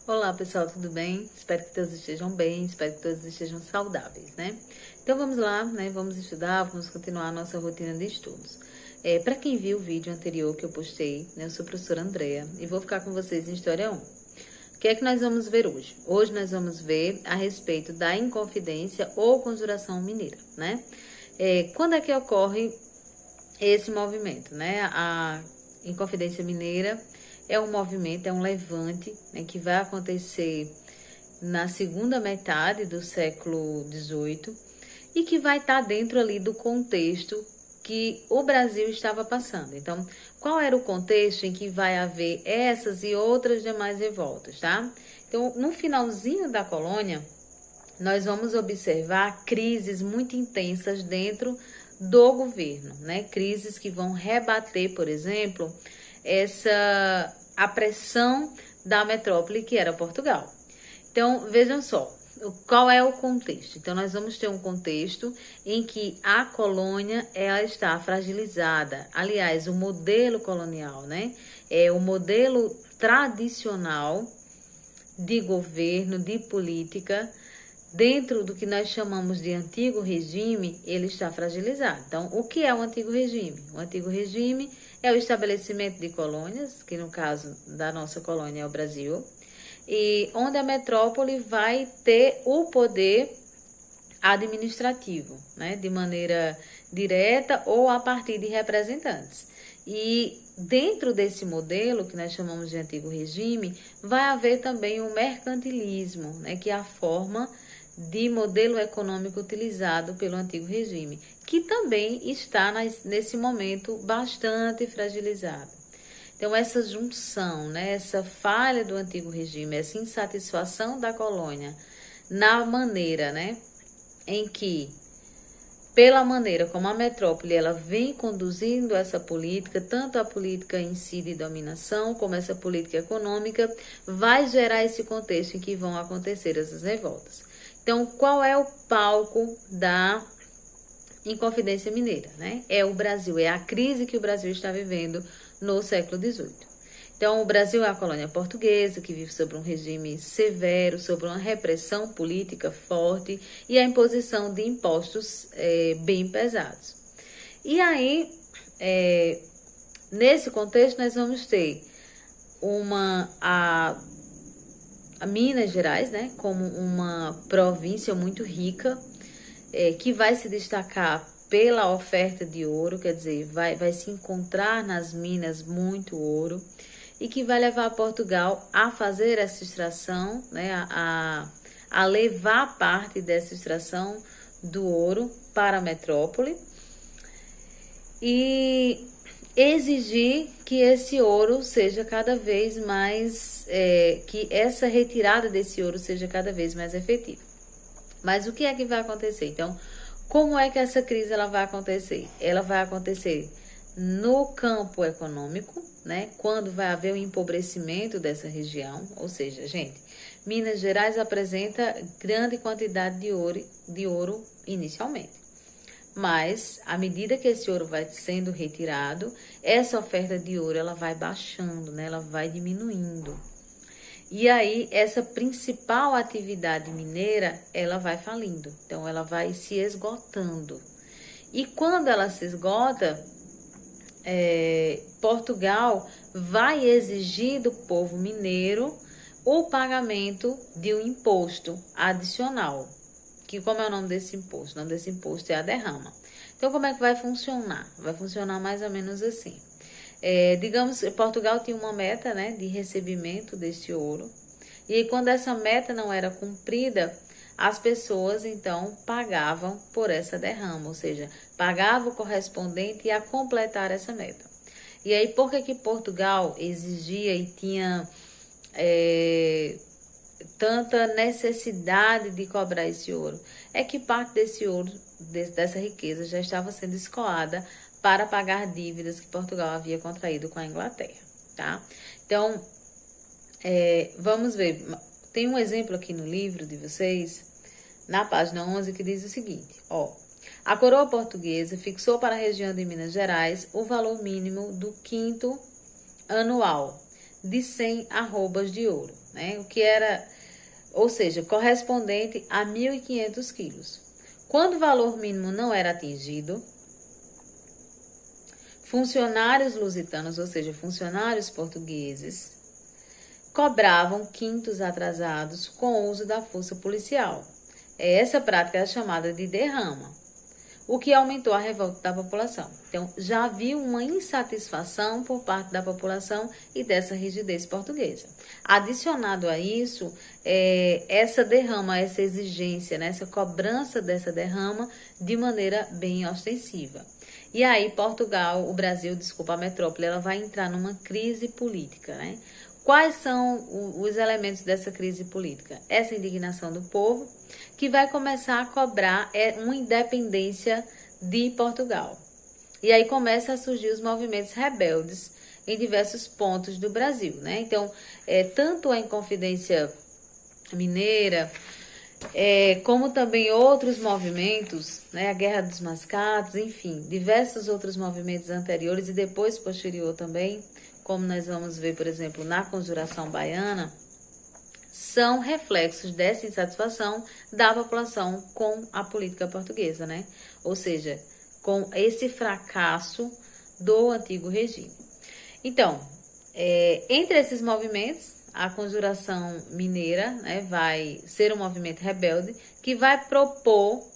Olá pessoal, tudo bem? Espero que todos estejam bem, espero que todos estejam saudáveis, né? Então vamos lá, né? Vamos estudar, vamos continuar a nossa rotina de estudos. Para quem viu o vídeo anterior que eu postei, né? Eu sou a professora Andrea e vou ficar com vocês em História 1. O que é que nós vamos ver hoje? Hoje nós vamos ver a respeito da Inconfidência ou Conjuração Mineira, né? Quando é que ocorre esse movimento, né? A Inconfidência Mineira é um movimento, é um levante, né, que vai acontecer na segunda metade do século XVIII e que vai estar dentro ali do contexto que o Brasil estava passando. Então, qual era o contexto em que vai haver essas e outras demais revoltas, tá? Então, no finalzinho da colônia, nós vamos observar crises muito intensas dentro do governo, né? Crises que vão rebater, por exemplo, a pressão da metrópole que era Portugal. Então, vejam só, qual é o contexto? Então, nós vamos ter um contexto em que a colônia ela está fragilizada. Aliás, o modelo colonial, né? É o modelo tradicional de governo, de política, dentro do que nós chamamos de antigo regime, ele está fragilizado. Então, o que é o antigo regime? O antigo regime é o estabelecimento de colônias, que no caso da nossa colônia é o Brasil, e onde a metrópole vai ter o poder administrativo, né, de maneira direta ou a partir de representantes. E dentro desse modelo, que nós chamamos de antigo regime, vai haver também o mercantilismo, né, que é a forma de modelo econômico utilizado pelo antigo regime, que também está nesse momento bastante fragilizado. Então, essa junção, né, essa falha do antigo regime, essa insatisfação da colônia na maneira, né, em que, pela maneira como a metrópole ela vem conduzindo essa política, tanto a política em si de dominação, como essa política econômica, vai gerar esse contexto em que vão acontecer essas revoltas. Então, qual é o palco da Inconfidência Mineira, né? É o Brasil, é a crise que o Brasil está vivendo no século XVIII. Então, o Brasil é a colônia portuguesa, que vive sob um regime severo, sob uma repressão política forte e a imposição de impostos bem pesados. E aí, nesse contexto, nós vamos ter a Minas Gerais, né, como uma província muito rica, que vai se destacar pela oferta de ouro, quer dizer, vai se encontrar nas minas muito ouro, e que vai levar Portugal a fazer essa extração, né, a levar parte dessa extração do ouro para a metrópole e exigir que esse ouro seja cada vez mais, que essa retirada desse ouro seja cada vez mais efetiva. Mas o que é que vai acontecer? Então, como é que essa crise ela vai acontecer? Ela vai acontecer no campo econômico, né? Quando vai haver o empobrecimento dessa região, ou seja, gente, Minas Gerais apresenta grande quantidade de ouro inicialmente. Mas, à medida que esse ouro vai sendo retirado, essa oferta de ouro ela vai baixando, né? Ela vai diminuindo. E aí, essa principal atividade mineira, ela vai falindo. Então, ela vai se esgotando. E quando ela se esgota, Portugal vai exigir do povo mineiro o pagamento de um imposto adicional. Que como é o nome desse imposto? O nome desse imposto é a derrama. Então, como é que vai funcionar? Vai funcionar mais ou menos assim. Digamos que Portugal tinha uma meta, né, de recebimento desse ouro. E quando essa meta não era cumprida, as pessoas então pagavam por essa derrama, ou seja, pagavam o correspondente a completar essa meta. E aí, por que Portugal exigia e tinha tanta necessidade de cobrar esse ouro? É que parte desse ouro, dessa riqueza, já estava sendo escoada para pagar dívidas que Portugal havia contraído com a Inglaterra, tá? Então, vamos ver. Tem um exemplo aqui no livro de vocês, na página 11, que diz o seguinte, ó. A coroa portuguesa fixou para a região de Minas Gerais o valor mínimo do quinto anual de 100 arrobas de ouro, né? O que era, ou seja, correspondente a 1.500 quilos. Quando o valor mínimo não era atingido, funcionários lusitanos, ou seja, funcionários portugueses, cobravam quintos atrasados com o uso da força policial. Essa prática é chamada de derrama, o que aumentou a revolta da população. Então, já havia uma insatisfação por parte da população e dessa rigidez portuguesa. Adicionado a isso, essa derrama, essa exigência, né, essa cobrança dessa derrama de maneira bem ostensiva. E aí, Portugal, o Brasil, desculpa, a metrópole, ela vai entrar numa crise política, né? Quais são os elementos dessa crise política? Essa indignação do povo, que vai começar a cobrar uma independência de Portugal. E aí começam a surgir os movimentos rebeldes em diversos pontos do Brasil, né? Então, tanto a Inconfidência Mineira, como também outros movimentos, né? A Guerra dos Mascates, enfim, diversos outros movimentos anteriores e depois posterior também, como nós vamos ver, por exemplo, na Conjuração Baiana, são reflexos dessa insatisfação da população com a política portuguesa, né? Ou seja, com esse fracasso do antigo regime. Então, entre esses movimentos, a Conjuração Mineira, né, vai ser um movimento rebelde que vai propor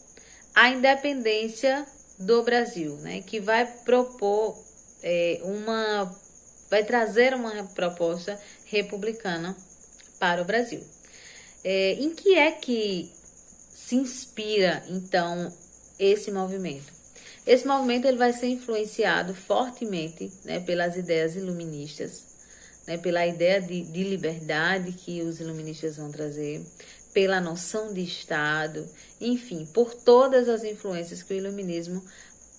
a independência do Brasil, né? Que vai propor vai trazer uma proposta republicana para o Brasil. Em que é que se inspira, então, esse movimento? Esse movimento ele vai ser influenciado fortemente, né, pelas ideias iluministas, né, pela ideia de liberdade que os iluministas vão trazer, pela noção de Estado, enfim, por todas as influências que o iluminismo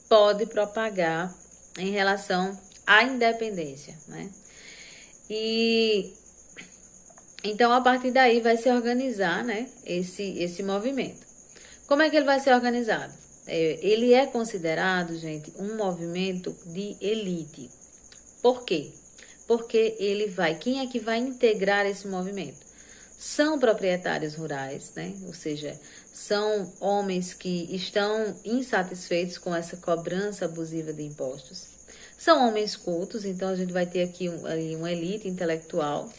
pode propagar em relação à independência, né? E então, a partir daí, vai se organizar, né, esse movimento. Como é que ele vai ser organizado? Ele é considerado, gente, um movimento de elite. Por quê? Porque quem é que vai integrar esse movimento? São proprietários rurais, né? Ou seja, são homens que estão insatisfeitos com essa cobrança abusiva de impostos. São homens cultos, então a gente vai ter aqui uma elite intelectual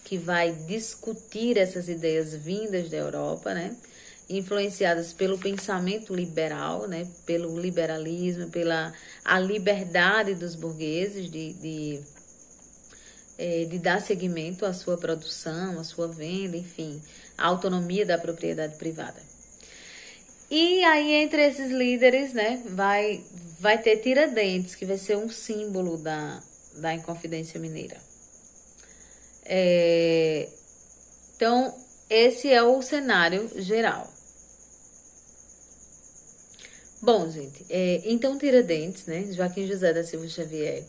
que vai discutir essas ideias vindas da Europa, né? Influenciadas pelo pensamento liberal, né? Pelo liberalismo, pela a liberdade dos burgueses de dar seguimento à sua produção, à sua venda, enfim, a autonomia da propriedade privada. E aí, entre esses líderes, né, vai ter Tiradentes, que vai ser um símbolo da Inconfidência Mineira. Então, esse é o cenário geral. Bom, gente, então Tiradentes, né, Joaquim José da Silva Xavier,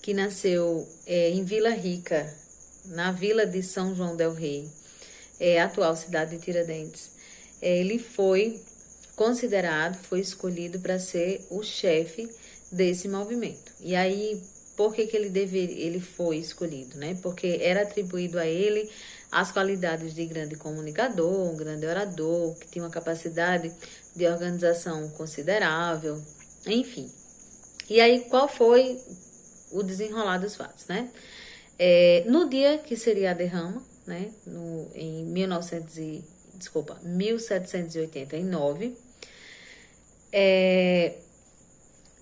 que nasceu em Vila Rica, na vila de São João del Rei, atual cidade de Tiradentes, ele foi escolhido para ser o chefe desse movimento. E aí, por que ele foi escolhido, né? Porque era atribuído a ele as qualidades de grande comunicador, um grande orador, que tinha uma capacidade de organização considerável, enfim. E aí, qual foi o desenrolar dos fatos, né? No dia que seria a derrama, né? Em 1789,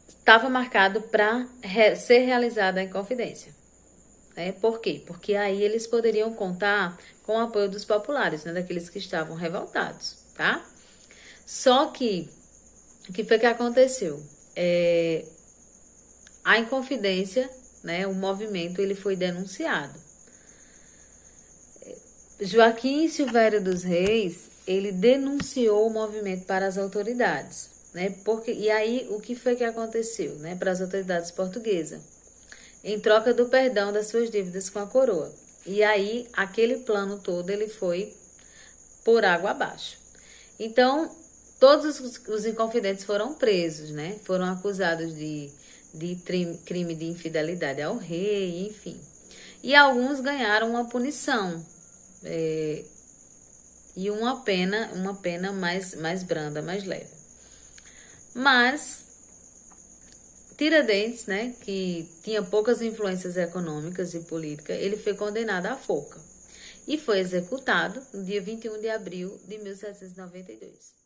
estava marcado para ser realizada a Inconfidência. Por quê? Porque aí eles poderiam contar com o apoio dos populares, né, daqueles que estavam revoltados, tá? Só que, o que foi que aconteceu? A Inconfidência, né, o movimento, ele foi denunciado. Joaquim Silvério dos Reis, ele denunciou o movimento para as autoridades, né? E aí, o que foi que aconteceu, né, para as autoridades portuguesas? Em troca do perdão das suas dívidas com a coroa. E aí, aquele plano todo, ele foi por água abaixo. Então, todos os inconfidentes foram presos, né? Foram acusados de crime de infidelidade ao rei, enfim. e alguns ganharam uma punição e uma pena mais branda, mais leve. Mas Tiradentes, né, que tinha poucas influências econômicas e políticas, ele foi condenado à forca e foi executado no dia 21 de abril de 1792.